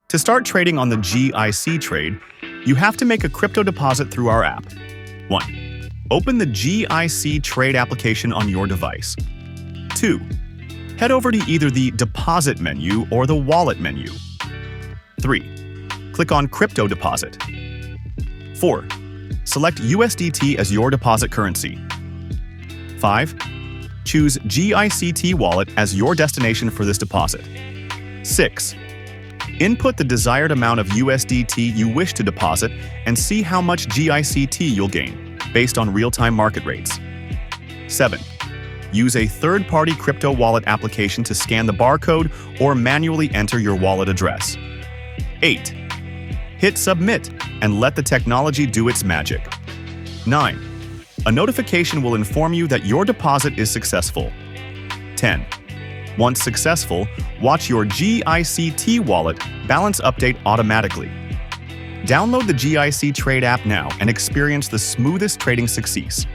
To start trading on the GICTrade, you have to make a crypto deposit through our app. 1. Open the GICTrade application on your device. 2. Head over to either the Deposit menu or the Wallet menu. 3. Click on Crypto Deposit. 4. Select USDT as your deposit currency. 5. Choose GICT Wallet as your destination for this deposit. 6. Input the desired amount of USDT you wish to deposit and see how much GICT you'll gain, based on real-time market rates. 7. Use a third-party crypto wallet application to scan the barcode or manually enter your wallet address. 8. Hit Submit and let the technology do its magic. 9. A notification will inform you that your deposit is successful. 10. Once successful, watch your GICT wallet balance update automatically. Download the GICTrade app now and experience the smoothest trading success.